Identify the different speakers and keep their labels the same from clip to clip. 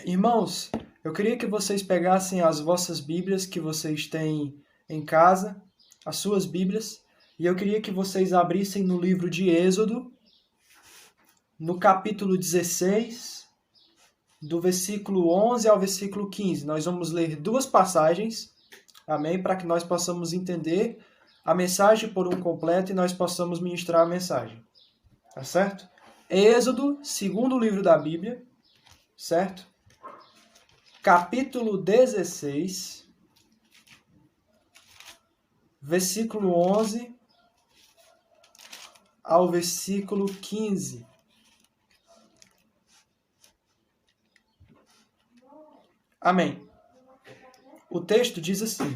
Speaker 1: Irmãos, eu queria que vocês pegassem as vossas Bíblias que vocês têm em casa, as suas Bíblias, e eu queria que vocês abrissem no livro de Êxodo, no capítulo 16, do versículo 11 ao versículo 15. Nós vamos ler duas passagens, amém? Para que nós possamos entender a mensagem por um completo e nós possamos ministrar a mensagem, tá certo? Êxodo, segundo livro da Bíblia, certo? Capítulo 16, versículo 11 ao versículo 15. Amém. O texto diz assim: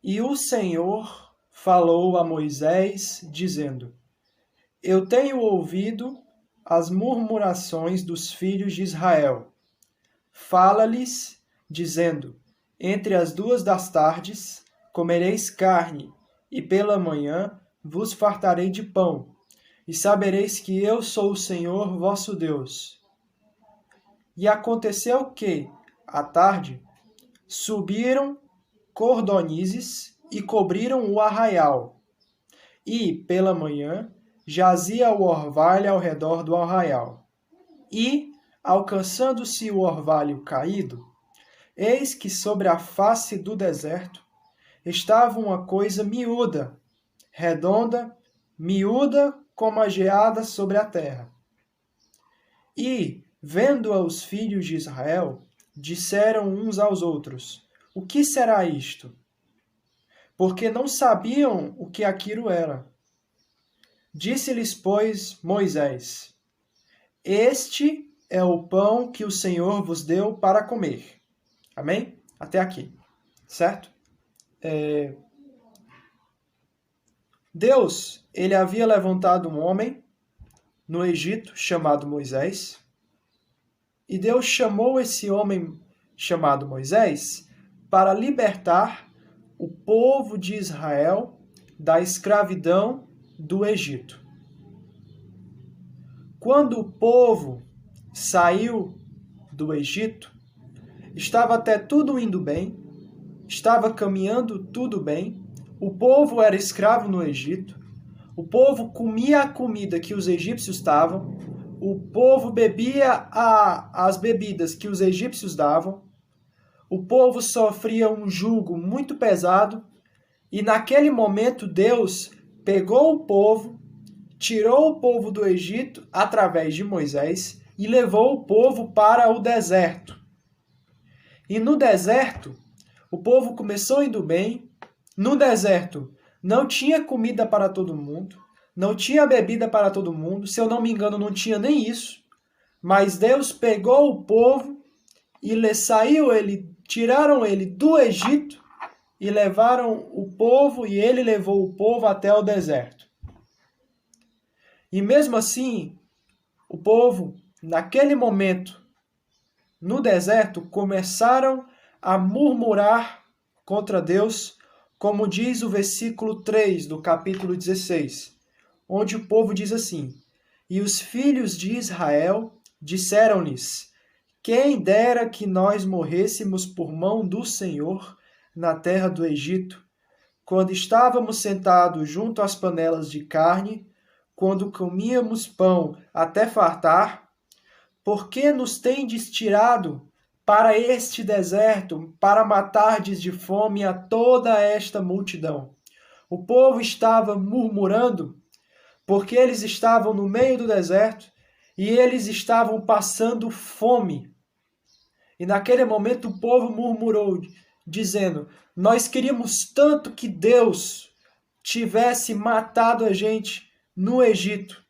Speaker 1: E o Senhor falou a Moisés, dizendo: Eu tenho ouvido as murmurações dos filhos de Israel. Fala-lhes, dizendo: Entre as 2 da tarde comereis carne, e pela manhã vos fartarei de pão, e sabereis que eu sou o Senhor vosso Deus. E aconteceu que, à tarde, subiram cordonizes e cobriram o arraial, e, pela manhã, jazia o orvalho ao redor do arraial. E, alcançando-se o orvalho caído, eis que sobre a face do deserto estava uma coisa miúda, redonda, miúda como a geada sobre a terra. E, vendo-a os filhos de Israel, disseram uns aos outros: O que será isto? Porque não sabiam o que aquilo era. Disse-lhes, pois, Moisés: Este é o pão que o Senhor vos deu para comer. Amém? Até aqui, certo? Deus, ele havia levantado um homem no Egito chamado Moisés, e Deus chamou esse homem chamado Moisés para libertar o povo de Israel da escravidão do Egito. Quando o povo saiu do Egito, estava até tudo indo bem, estava caminhando tudo bem, o povo era escravo no Egito, o povo comia a comida que os egípcios davam, o povo bebia as bebidas que os egípcios davam, o povo sofria um jugo muito pesado, e naquele momento Deus pegou o povo, tirou o povo do Egito através de Moisés e levou o povo para o deserto. E no deserto, o povo começou indo bem. No deserto, não tinha comida para todo mundo, não tinha bebida para todo mundo. Se eu não me engano, não tinha nem isso. Mas Deus pegou o povo e tiraram ele do Egito e levaram o povo, e ele levou o povo até o deserto. E mesmo assim, o povo, naquele momento, no deserto, começaram a murmurar contra Deus, como diz o versículo 3 do capítulo 16, onde o povo diz assim: E os filhos de Israel disseram-lhes: Quem dera que nós morrêssemos por mão do Senhor na terra do Egito, quando estávamos sentados junto às panelas de carne, quando comíamos pão até fartar. Por que nos tendes tirado para este deserto, para matardes de fome a toda esta multidão? O povo estava murmurando, porque eles estavam no meio do deserto e eles estavam passando fome. E naquele momento o povo murmurou, dizendo: Nós queríamos tanto que Deus tivesse matado a gente no Egito.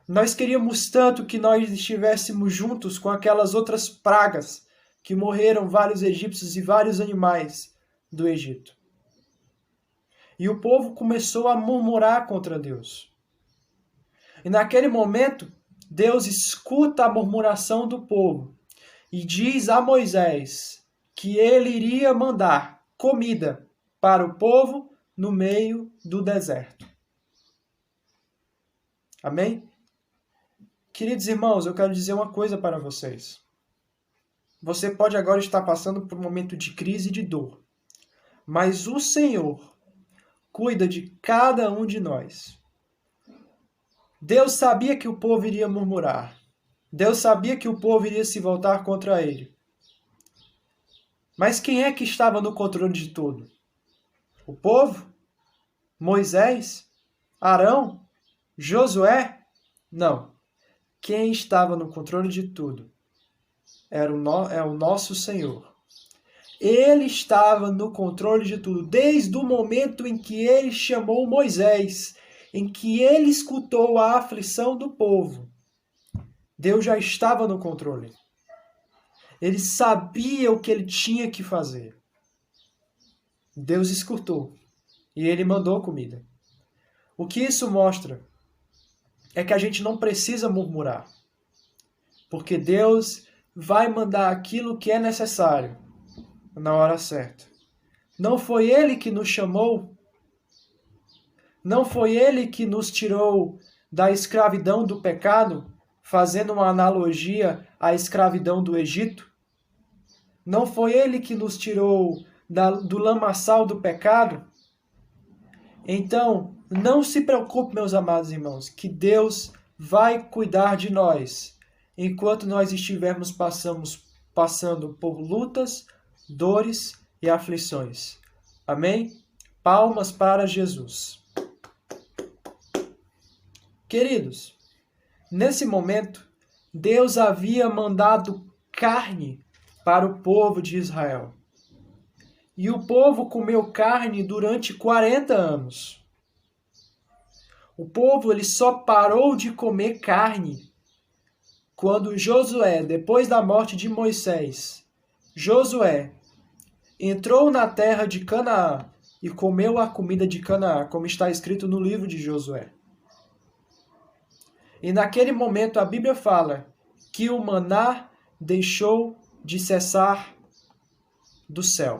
Speaker 1: Nós queríamos tanto que nós estivéssemos juntos com aquelas outras pragas que morreram vários egípcios e vários animais do Egito. E o povo começou a murmurar contra Deus. E naquele momento, Deus escuta a murmuração do povo e diz a Moisés que ele iria mandar comida para o povo no meio do deserto. Amém? Queridos irmãos, eu quero dizer uma coisa para vocês. Você pode agora estar passando por um momento de crise e de dor. Mas o Senhor cuida de cada um de nós. Deus sabia que o povo iria murmurar. Deus sabia que o povo iria se voltar contra ele. Mas quem é que estava no controle de tudo? O povo? Moisés? Arão? Josué? Não. Quem estava no controle de tudo é o nosso Senhor. Ele estava no controle de tudo, desde o momento em que ele chamou Moisés, em que ele escutou a aflição do povo. Deus já estava no controle. Ele sabia o que ele tinha que fazer. Deus escutou e ele mandou comida. O que isso mostra é que a gente não precisa murmurar, porque Deus vai mandar aquilo que é necessário na hora certa. Não foi Ele que nos chamou, não foi Ele que nos tirou da escravidão do pecado, fazendo uma analogia à escravidão do Egito. Não foi Ele que nos tirou do lamaçal do pecado. Então, não se preocupe, meus amados irmãos, que Deus vai cuidar de nós enquanto nós estivermos passando por lutas, dores e aflições. Amém? Palmas para Jesus. Queridos, nesse momento, Deus havia mandado carne para o povo de Israel. E o povo comeu carne durante 40 anos. O povo ele só parou de comer carne quando Josué, depois da morte de Moisés, Josué entrou na terra de Canaã e comeu a comida de Canaã, como está escrito no livro de Josué. E naquele momento a Bíblia fala que o maná deixou de cessar do céu.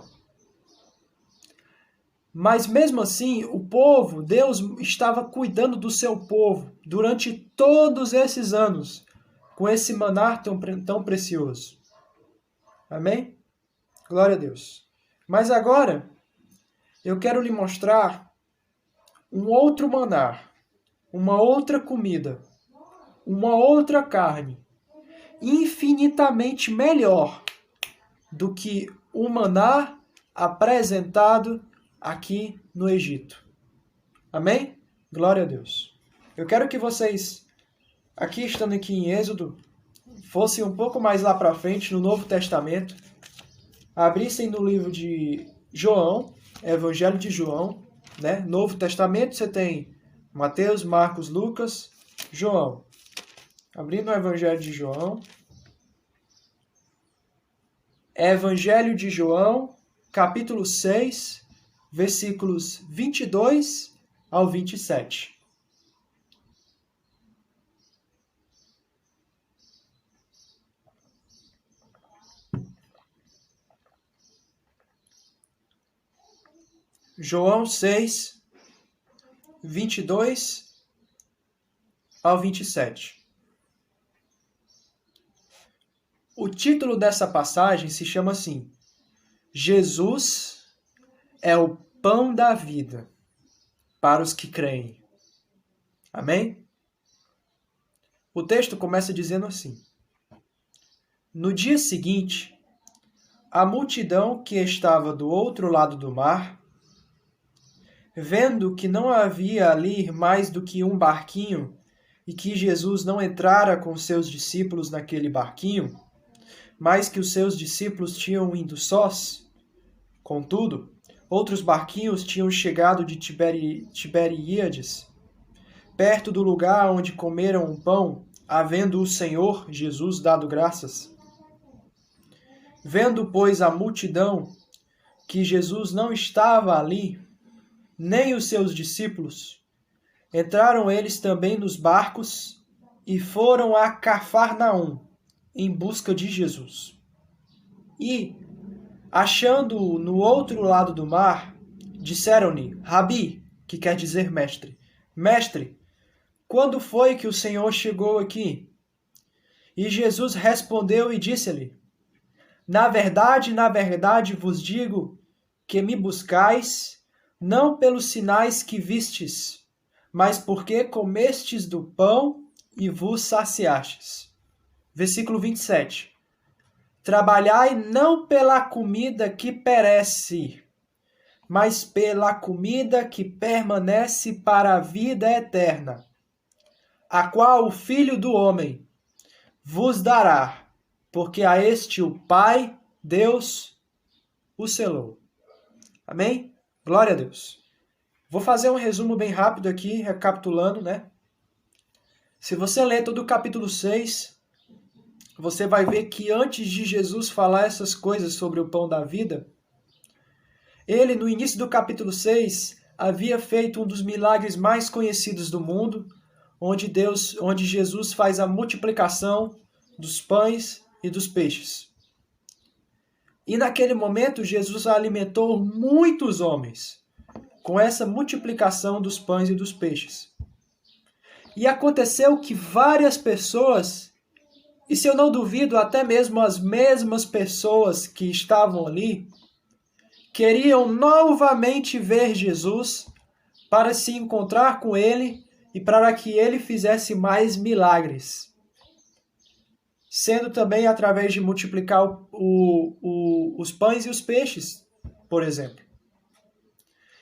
Speaker 1: Mas mesmo assim, o povo, Deus estava cuidando do seu povo durante todos esses anos, com esse maná tão precioso. Amém? Glória a Deus. Mas agora, eu quero lhe mostrar um outro maná, uma outra comida, uma outra carne, infinitamente melhor do que o maná apresentado aqui no Egito. Amém? Glória a Deus. Eu quero que vocês, estando aqui em Êxodo, fossem um pouco mais lá para frente, no Novo Testamento, abrissem no livro de João, Evangelho de João, né? Novo Testamento você tem Mateus, Marcos, Lucas, João. Abrindo o Evangelho de João. Evangelho de João, capítulo 6, versículos 22 ao 27. João 6, 22 ao 27. O título dessa passagem se chama assim: Jesus é o pão da vida para os que creem. Amém? O texto começa dizendo assim: No dia seguinte, a multidão que estava do outro lado do mar, vendo que não havia ali mais do que um barquinho e que Jesus não entrara com seus discípulos naquele barquinho, mas que os seus discípulos tinham ido sós, contudo, outros barquinhos tinham chegado de Tiberíades, perto do lugar onde comeram o pão, havendo o Senhor Jesus dado graças. Vendo, pois, a multidão que Jesus não estava ali, nem os seus discípulos, entraram eles também nos barcos e foram a Cafarnaum em busca de Jesus. E, achando-o no outro lado do mar, disseram-lhe: Rabi, que quer dizer mestre, mestre, quando foi que o Senhor chegou aqui? E Jesus respondeu e disse-lhe: na verdade vos digo que me buscais, não pelos sinais que vistes, mas porque comestes do pão e vos saciastes. Versículo 27. Trabalhai não pela comida que perece, mas pela comida que permanece para a vida eterna, a qual o Filho do Homem vos dará, porque a este o Pai, Deus, o selou. Amém? Glória a Deus. Vou fazer um resumo bem rápido aqui, recapitulando, né? Se você ler todo o capítulo 6, você vai ver que antes de Jesus falar essas coisas sobre o pão da vida, ele, no início do capítulo 6, havia feito um dos milagres mais conhecidos do mundo, onde Jesus faz a multiplicação dos pães e dos peixes. E naquele momento, Jesus alimentou muitos homens com essa multiplicação dos pães e dos peixes. E aconteceu que várias pessoas, e se eu não duvido, até mesmo as mesmas pessoas que estavam ali, queriam novamente ver Jesus para se encontrar com ele e para que ele fizesse mais milagres. Sendo também através de multiplicar os pães e os peixes, por exemplo.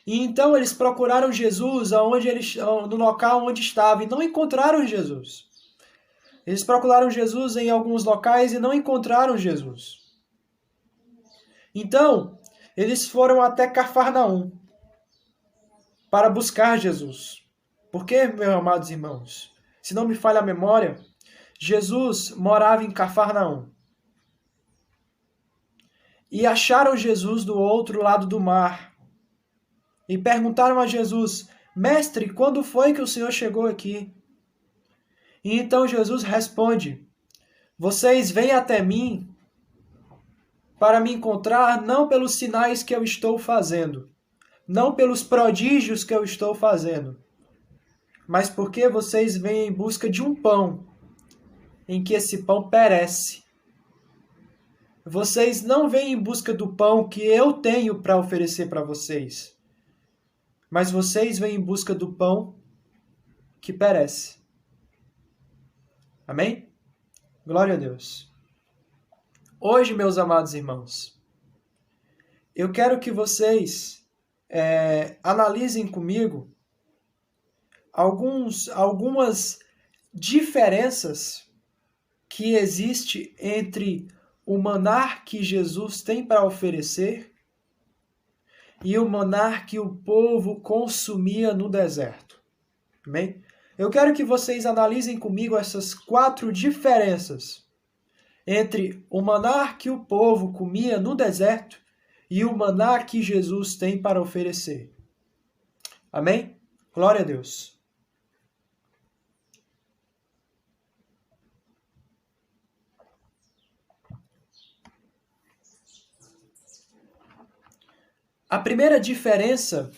Speaker 1: E então eles procuraram Jesus no local onde estava e não encontraram Jesus. Eles procuraram Jesus em alguns locais e não encontraram Jesus. Então, eles foram até Cafarnaum para buscar Jesus. Porque, meus amados irmãos, se não me falha a memória, Jesus morava em Cafarnaum. E acharam Jesus do outro lado do mar. E perguntaram a Jesus: Mestre, quando foi que o Senhor chegou aqui? E então Jesus responde: Vocês vêm até mim para me encontrar não pelos sinais que eu estou fazendo, não pelos prodígios que eu estou fazendo, mas porque vocês vêm em busca de um pão, em que esse pão perece. Vocês não vêm em busca do pão que eu tenho para oferecer para vocês, mas vocês vêm em busca do pão que perece. Amém? Glória a Deus. Hoje, meus amados irmãos, eu quero que vocês analisem comigo algumas diferenças que existem entre o maná que Jesus tem para oferecer e o maná que o povo consumia no deserto. Amém? Eu quero que vocês analisem comigo essas 4 diferenças entre o maná que o povo comia no deserto e o maná que Jesus tem para oferecer. Amém? Glória a Deus. A primeira diferença,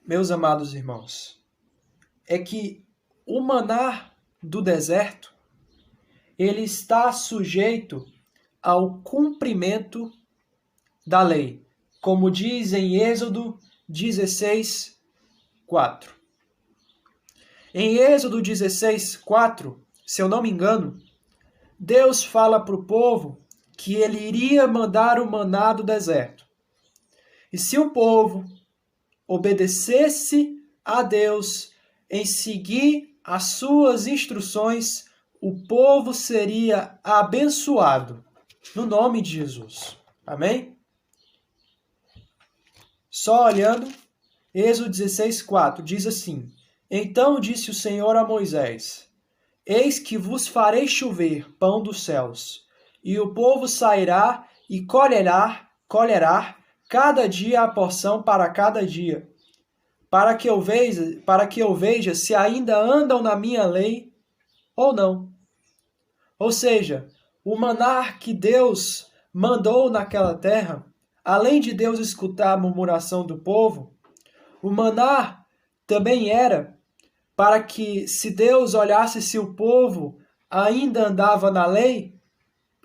Speaker 1: meus amados irmãos, é que o maná do deserto, ele está sujeito ao cumprimento da lei, como diz em Êxodo 16, 4. Em Êxodo 16, 4, se eu não me engano, Deus fala para o povo que ele iria mandar o maná do deserto. E se o povo obedecesse a Deus em seguir as suas instruções, o povo seria abençoado no nome de Jesus. Amém? Só olhando, Êxodo 16, 4 diz assim: Então disse o Senhor a Moisés: Eis que vos farei chover pão dos céus, e o povo sairá e colherá cada dia a porção para cada dia, para que eu veja se ainda andam na minha lei ou não. Ou seja, o maná que Deus mandou naquela terra, além de Deus escutar a murmuração do povo, o maná também era para que, se Deus olhasse se o povo ainda andava na lei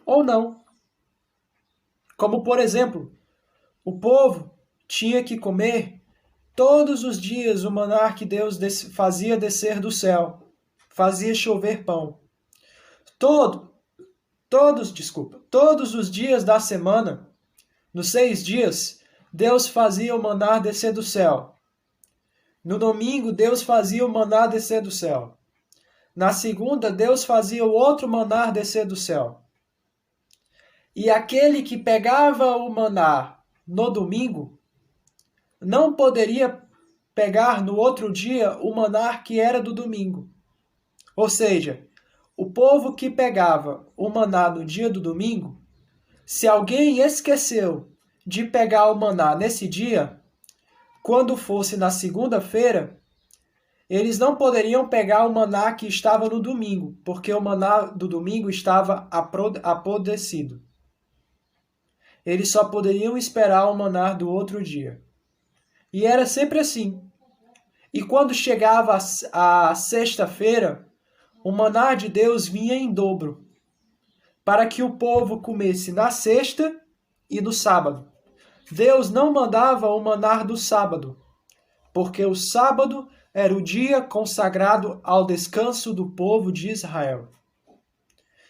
Speaker 1: ou não. Como, por exemplo, o povo tinha que comer todos os dias o maná que Deus fazia descer do céu, fazia chover pão. Todos os dias da semana, nos 6 dias, Deus fazia o maná descer do céu. No domingo, Deus fazia o maná descer do céu. Na segunda, Deus fazia o outro maná descer do céu. E aquele que pegava o maná no domingo, não poderia pegar no outro dia o maná que era do domingo. Ou seja, o povo que pegava o maná no dia do domingo, se alguém esqueceu de pegar o maná nesse dia, quando fosse na segunda-feira, eles não poderiam pegar o maná que estava no domingo, porque o maná do domingo estava apodrecido. Eles só poderiam esperar o maná do outro dia. E era sempre assim. E quando chegava a sexta-feira, o maná de Deus vinha em dobro, para que o povo comesse na sexta e no sábado. Deus não mandava o maná do sábado, porque o sábado era o dia consagrado ao descanso do povo de Israel.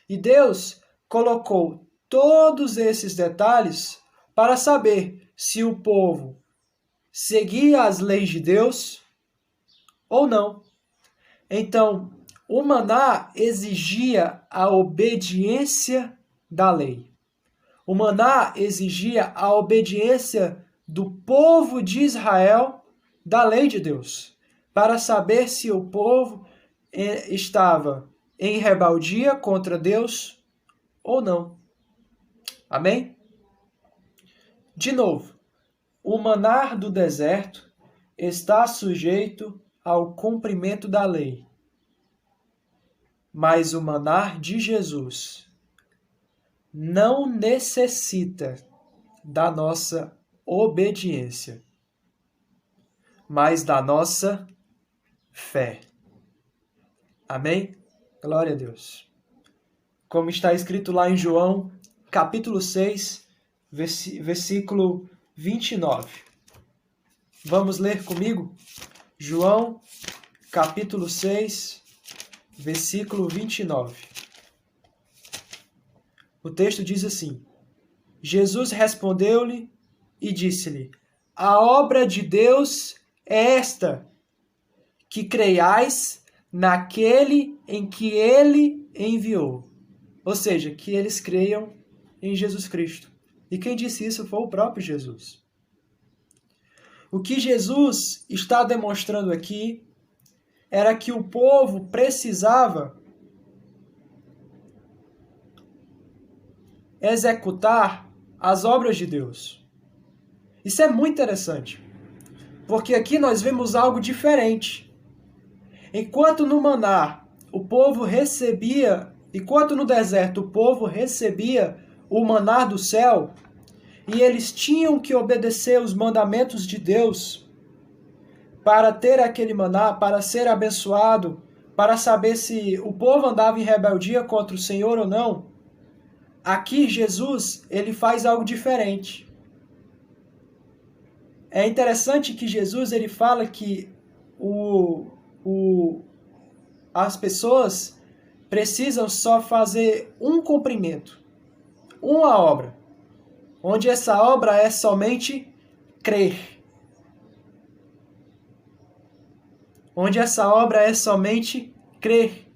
Speaker 1: E Deus colocou todos esses detalhes para saber se o povo seguia as leis de Deus ou não. Então, o maná exigia a obediência da lei. O maná exigia a obediência do povo de Israel da lei de Deus, para saber se o povo estava em rebeldia contra Deus ou não. Amém? De novo, o maná do deserto está sujeito ao cumprimento da lei. Mas o maná de Jesus não necessita da nossa obediência, mas da nossa fé. Amém? Glória a Deus. Como está escrito lá em João, capítulo 6, versículo 29. Vamos ler comigo? João, capítulo 6, versículo 29. O texto diz assim: Jesus respondeu-lhe e disse-lhe: a obra de Deus é esta, que creiais naquele em que ele enviou. Ou seja, que eles creiam em Jesus Cristo. E quem disse isso foi o próprio Jesus. O que Jesus está demonstrando aqui era que o povo precisava executar as obras de Deus. Isso é muito interessante, porque aqui nós vemos algo diferente. Enquanto no maná o povo recebia, enquanto no deserto o povo recebia o maná do céu, e eles tinham que obedecer os mandamentos de Deus para ter aquele maná, para ser abençoado, para saber se o povo andava em rebeldia contra o Senhor ou não. Aqui Jesus, ele faz algo diferente. É interessante que Jesus, ele fala que as pessoas precisam só fazer um cumprimento, uma obra, onde essa obra é somente crer. Onde essa obra é somente crer.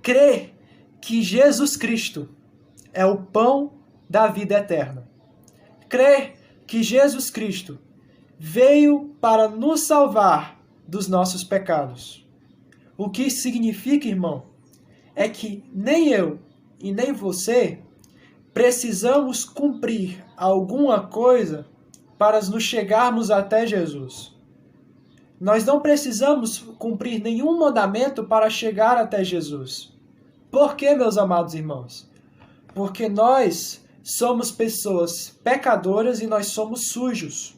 Speaker 1: Crer que Jesus Cristo é o pão da vida eterna. Crer que Jesus Cristo veio para nos salvar dos nossos pecados. O que significa, irmão, é que nem eu e nem você precisamos cumprir alguma coisa para nos chegarmos até Jesus. Nós não precisamos cumprir nenhum mandamento para chegar até Jesus. Por quê, meus amados irmãos? Porque nós somos pessoas pecadoras e nós somos sujos.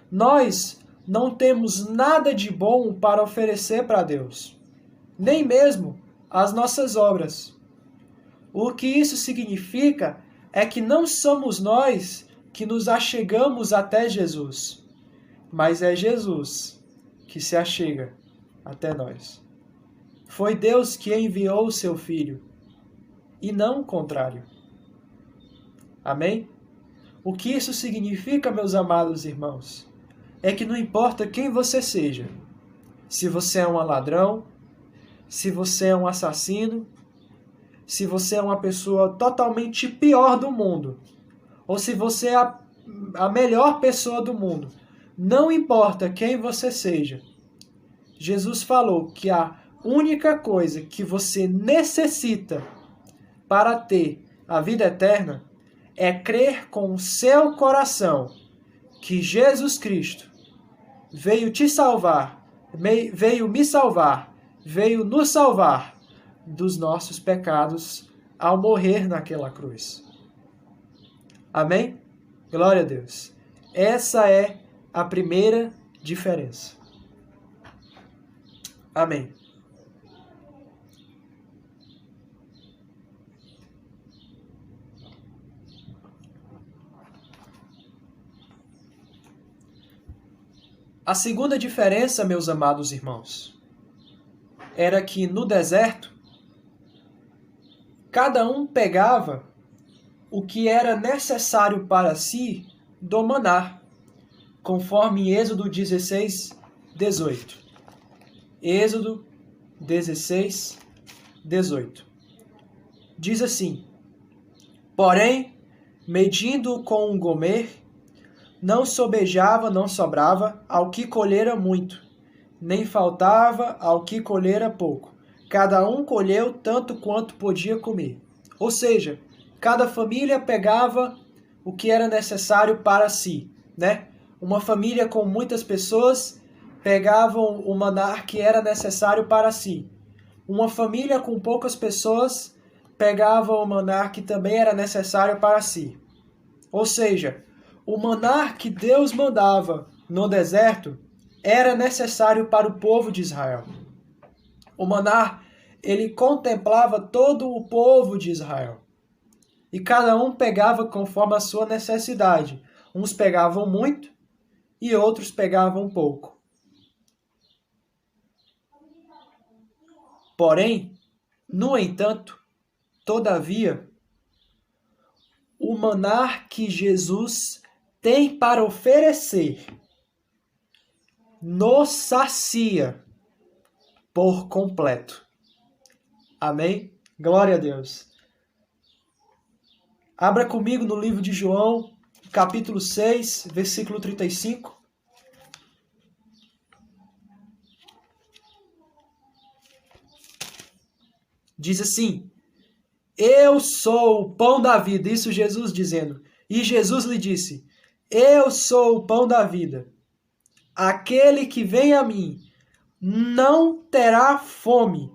Speaker 1: Nós não temos nada de bom para oferecer para Deus, nem mesmo as nossas obras. O que isso significa é que não somos nós que nos achegamos até Jesus, mas é Jesus que se achega até nós. Foi Deus que enviou o seu Filho, e não o contrário. Amém? O que isso significa, meus amados irmãos, é que não importa quem você seja, se você é um ladrão, se você é um assassino, se você é uma pessoa totalmente pior do mundo, ou se você é a melhor pessoa do mundo, não importa quem você seja, Jesus falou que a única coisa que você necessita para ter a vida eterna é crer com o seu coração que Jesus Cristo veio te salvar, veio me salvar, veio nos salvar dos nossos pecados ao morrer naquela cruz. Amém? Glória a Deus. Essa é a primeira diferença. Amém. A segunda diferença, meus amados irmãos, era que no deserto, cada um pegava o que era necessário para si do maná, conforme Êxodo 16, 18. Êxodo 16, 18. Diz assim: porém, medindo com um gomer, não sobejava, não sobrava ao que colhera muito, nem faltava ao que colhera pouco. Cada um colheu tanto quanto podia comer. Ou seja, cada família pegava o que era necessário para si, né? Uma família com muitas pessoas pegavam o maná que era necessário para si. Uma família com poucas pessoas pegava o maná que também era necessário para si. Ou seja, o maná que Deus mandava no deserto era necessário para o povo de Israel. O maná, ele contemplava todo o povo de Israel. E cada um pegava conforme a sua necessidade. Uns pegavam muito e outros pegavam pouco. Porém, no entanto, todavia, o maná que Jesus tem para oferecer nos sacia por completo. Amém? Glória a Deus. Abra comigo no livro de João, capítulo 6, versículo 35. Diz assim: eu sou o pão da vida. Isso Jesus dizendo. E Jesus lhe disse: eu sou o pão da vida. Aquele que vem a mim não terá fome,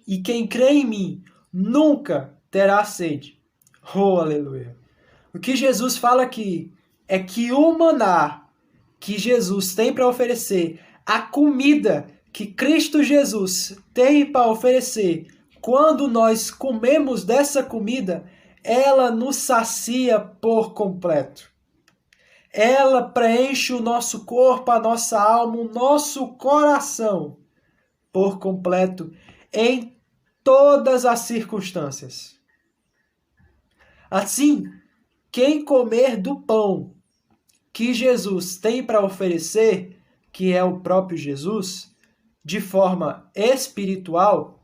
Speaker 1: e quem crê em mim nunca terá sede. Oh, aleluia! O que Jesus fala aqui é que o maná que Jesus tem para oferecer, a comida que Cristo Jesus tem para oferecer, quando nós comemos dessa comida, ela nos sacia por completo. Ela preenche o nosso corpo, a nossa alma, o nosso coração por completo, em todas as circunstâncias. Assim, quem comer do pão que Jesus tem para oferecer, que é o próprio Jesus, de forma espiritual,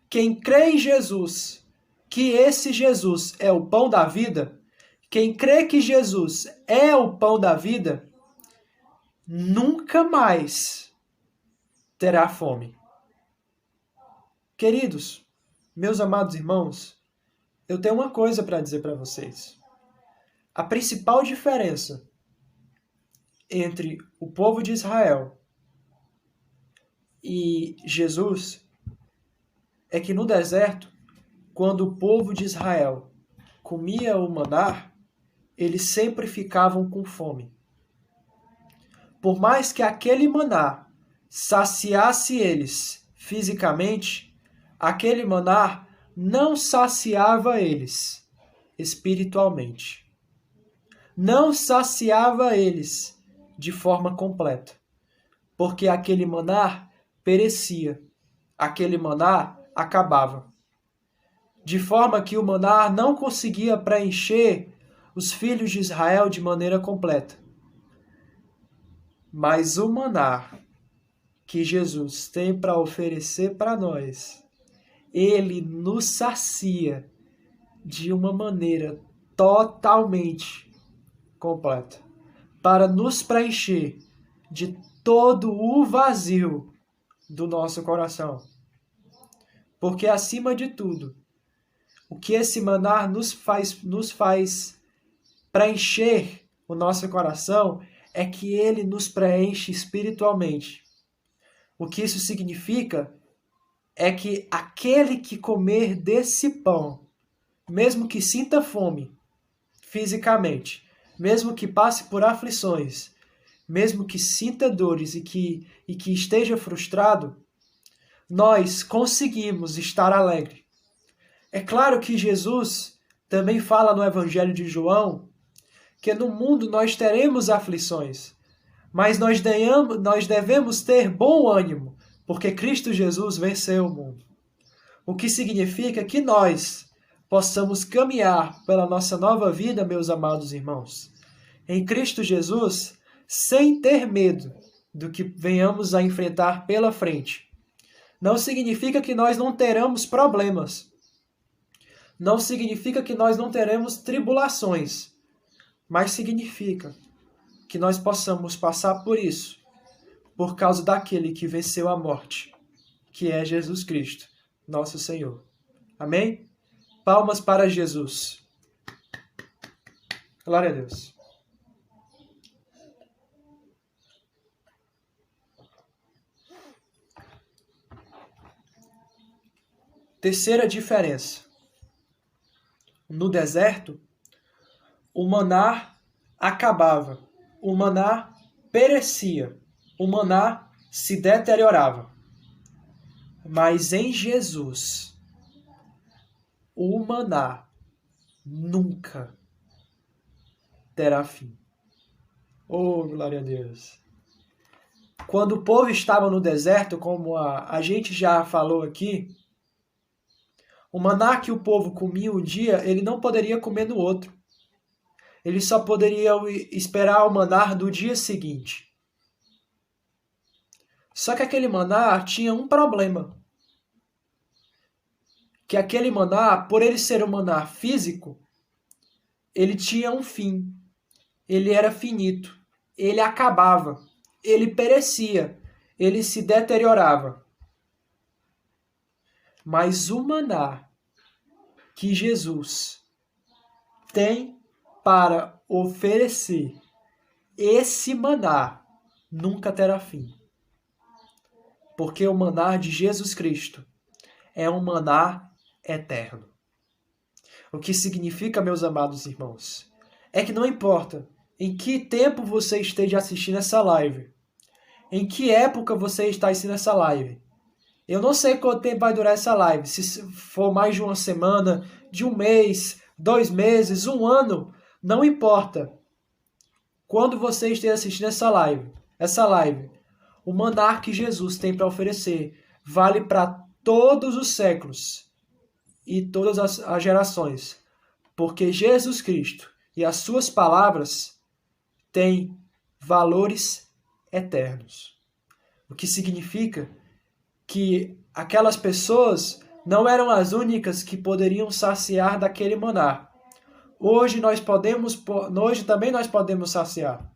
Speaker 1: quem crê em Jesus, que esse Jesus é o pão da vida, quem crê que Jesus é o pão da vida, nunca mais terá fome. Queridos, meus amados irmãos, eu tenho uma coisa para dizer para vocês. A principal diferença entre o povo de Israel e Jesus é que no deserto, quando o povo de Israel comia o maná, eles sempre ficavam com fome. Por mais que aquele maná saciasse eles fisicamente, aquele maná não saciava eles espiritualmente. Não saciava eles de forma completa, porque aquele maná perecia, aquele maná acabava. De forma que o maná não conseguia preencher os filhos de Israel de maneira completa. Mas o maná que Jesus tem para oferecer para nós, ele nos sacia de uma maneira totalmente completa, para nos preencher de todo o vazio do nosso coração. Porque, acima de tudo, o que esse maná nos faz preencher o nosso coração é que ele nos preenche espiritualmente. O que isso significa é que aquele que comer desse pão, mesmo que sinta fome fisicamente, mesmo que passe por aflições, mesmo que sinta dores e que esteja frustrado, nós conseguimos estar alegre. É claro que Jesus também fala no Evangelho de João que no mundo nós teremos aflições, mas nós devemos ter bom ânimo, porque Cristo Jesus venceu o mundo. O que significa que nós possamos caminhar pela nossa nova vida, meus amados irmãos, em Cristo Jesus, sem ter medo do que venhamos a enfrentar pela frente. Não significa que nós não teremos problemas. Não significa que nós não teremos tribulações. Mas significa que nós possamos passar por isso, por causa daquele que venceu a morte, que é Jesus Cristo, nosso Senhor. Amém? Palmas para Jesus. Glória a Deus. Terceira diferença. No deserto, o maná acabava, o maná perecia, o maná se deteriorava. Mas em Jesus, o maná nunca terá fim. Oh, glória a Deus! Quando o povo estava no deserto, como a gente já falou aqui, o maná que o povo comia um dia, ele não poderia comer no outro. Ele só poderia esperar o maná do dia seguinte. Só que aquele maná tinha um problema. Que aquele maná, por ele ser um maná físico, ele tinha um fim. Ele era finito. Ele acabava. Ele perecia. Ele se deteriorava. Mas o maná que Jesus tem para oferecer, esse maná nunca terá fim. Porque o maná de Jesus Cristo é um maná eterno. O que significa, meus amados irmãos, é que não importa em que tempo você esteja assistindo essa live, em que época você está assistindo essa live. Eu não sei quanto tempo vai durar essa live, se for mais de uma semana, de um mês, 2 meses, 1 ano, não importa. Quando você esteja assistindo essa live, o maná que Jesus tem para oferecer vale para todos os séculos e todas as gerações, porque Jesus Cristo e as suas palavras têm valores eternos. O que significa que aquelas pessoas não eram as únicas que poderiam saciar daquele maná. Hoje também nós podemos saciar.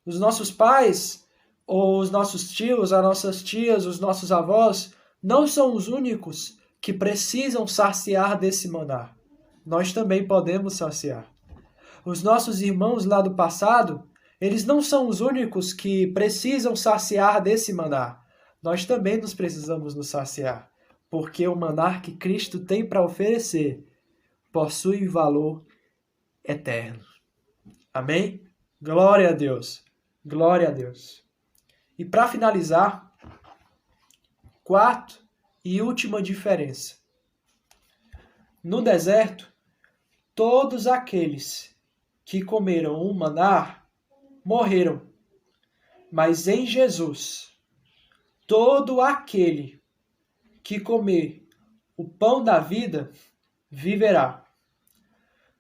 Speaker 1: Os nossos pais, ou os nossos tios, as nossas tias, os nossos avós, não são os únicos que precisam saciar desse maná. Nós também podemos saciar. Os nossos irmãos lá do passado, eles não são os únicos que precisam saciar desse maná. Nós também nos precisamos nos saciar, porque o maná que Cristo tem para oferecer possui valor eterno. Amém? Glória a Deus. Glória a Deus. E para finalizar, quarta e última diferença. No deserto, todos aqueles que comeram o maná morreram. Mas em Jesus, todo aquele que comer o pão da vida viverá.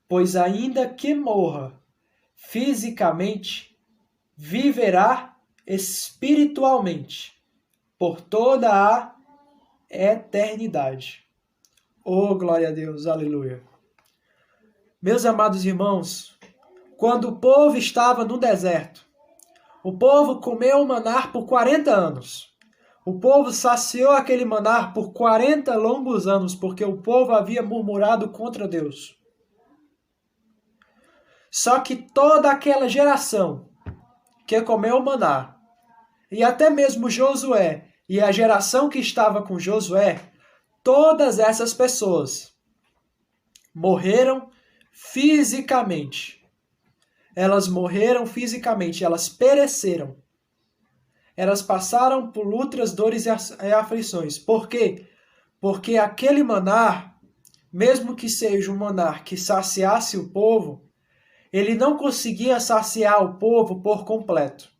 Speaker 1: Pois ainda que morra fisicamente, viverá espiritualmente por toda a eternidade. Oh, glória a Deus, aleluia. Meus amados irmãos, quando o povo estava no deserto, o povo comeu o maná por 40 anos. O povo saciou aquele maná por 40 longos anos, porque o povo havia murmurado contra Deus. Só que toda aquela geração que comeu o maná, e até mesmo Josué e a geração que estava com Josué, todas essas pessoas morreram fisicamente. Elas morreram fisicamente, elas pereceram. Elas passaram por lutas, dores e aflições. Por quê? Porque aquele maná, mesmo que seja um maná que saciasse o povo, ele não conseguia saciar o povo por completo.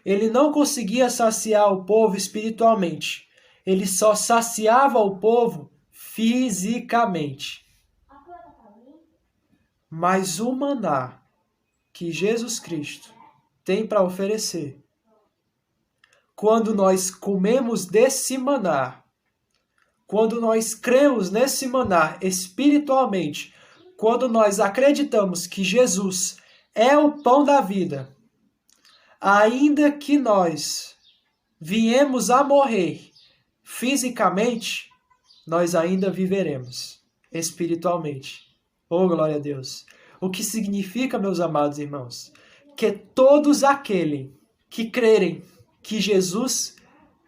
Speaker 1: Ele não conseguia saciar o povo espiritualmente. Ele só saciava o povo fisicamente. Mas o maná que Jesus Cristo tem para oferecer, quando nós comemos desse maná, quando nós cremos nesse maná espiritualmente, quando nós acreditamos que Jesus é o pão da vida, ainda que nós viemos a morrer fisicamente, nós ainda viveremos espiritualmente. Oh, glória a Deus! O que significa, meus amados irmãos, que todos aqueles que crerem que Jesus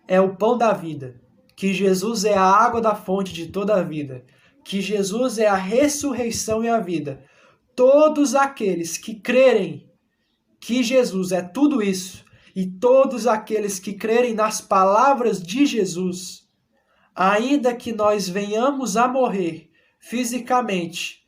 Speaker 1: é o pão da vida, que Jesus é a água da fonte de toda a vida, que Jesus é a ressurreição e a vida, todos aqueles que crerem que Jesus é tudo isso, e todos aqueles que crerem nas palavras de Jesus, ainda que nós venhamos a morrer fisicamente,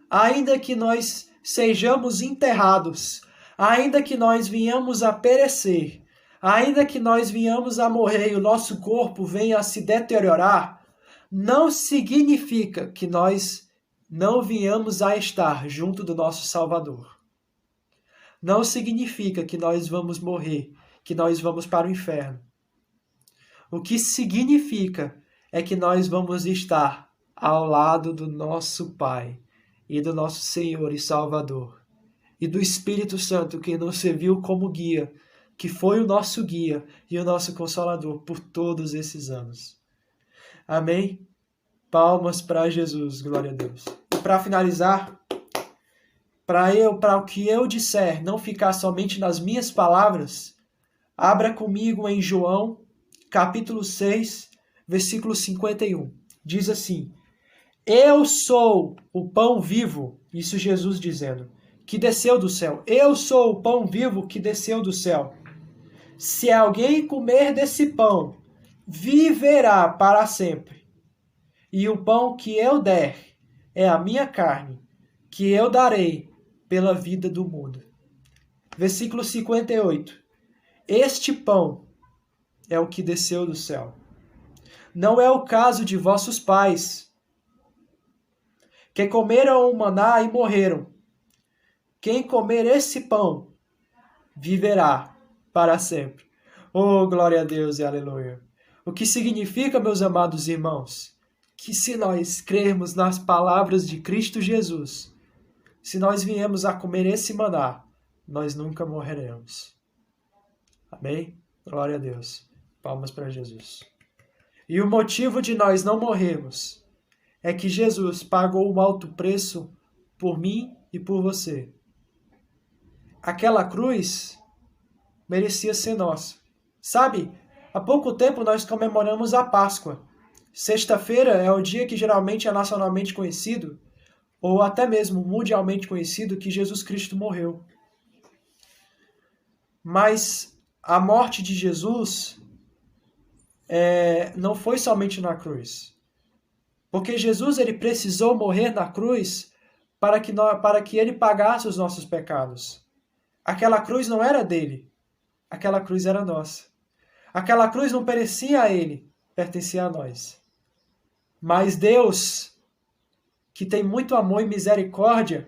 Speaker 1: ainda que nós sejamos enterrados, ainda que nós venhamos a perecer, ainda que nós venhamos a morrer e o nosso corpo venha a se deteriorar, não significa que nós não venhamos a estar junto do nosso Salvador. Não significa que nós vamos morrer, que nós vamos para o inferno. O que significa é que nós vamos estar ao lado do nosso Pai e do nosso Senhor e Salvador, e do Espírito Santo que nos serviu como guia, que foi o nosso guia e o nosso Consolador por todos esses anos. Amém? Palmas para Jesus, glória a Deus. E para finalizar, para o que eu disser não ficar somente nas minhas palavras, abra comigo em João, capítulo 6, versículo 51. Diz assim: Eu sou o pão vivo, isso Jesus dizendo, que desceu do céu. Eu sou o pão vivo que desceu do céu. Se alguém comer desse pão, viverá para sempre. E o pão que eu der é a minha carne, que eu darei pela vida do mundo. Versículo 58. Este pão é o que desceu do céu. Não é o caso de vossos pais, que comeram o maná e morreram. Quem comer esse pão viverá para sempre. Oh, glória a Deus e aleluia. O que significa, meus amados irmãos, que se nós crermos nas palavras de Cristo Jesus, se nós viemos a comer esse maná, nós nunca morreremos. Amém? Glória a Deus. Palmas para Jesus. E o motivo de nós não morrermos é que Jesus pagou um alto preço por mim e por você. Aquela cruz merecia ser nossa. Sabe, há pouco tempo nós comemoramos a Páscoa. Sexta-feira é o dia que geralmente é nacionalmente conhecido, ou até mesmo mundialmente conhecido, que Jesus Cristo morreu. Mas a morte de Jesus não foi somente na cruz. Porque Jesus ele precisou morrer na cruz para que ele pagasse os nossos pecados. Aquela cruz não era dele, aquela cruz era nossa. Aquela cruz não pertencia a ele, pertencia a nós. Mas Deus, que tem muito amor e misericórdia,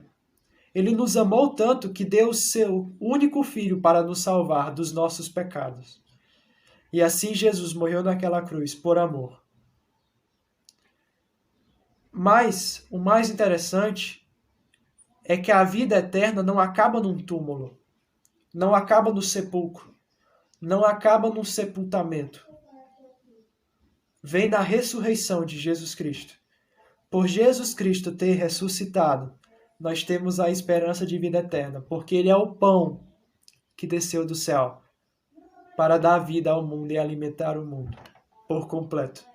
Speaker 1: ele nos amou tanto que deu o seu único filho para nos salvar dos nossos pecados. E assim Jesus morreu naquela cruz por amor. Mas o mais interessante é que a vida eterna não acaba num túmulo, não acaba no sepulcro, não acaba num sepultamento. Vem na ressurreição de Jesus Cristo. Por Jesus Cristo ter ressuscitado, nós temos a esperança de vida eterna, porque ele é o pão que desceu do céu para dar vida ao mundo e alimentar o mundo por completo.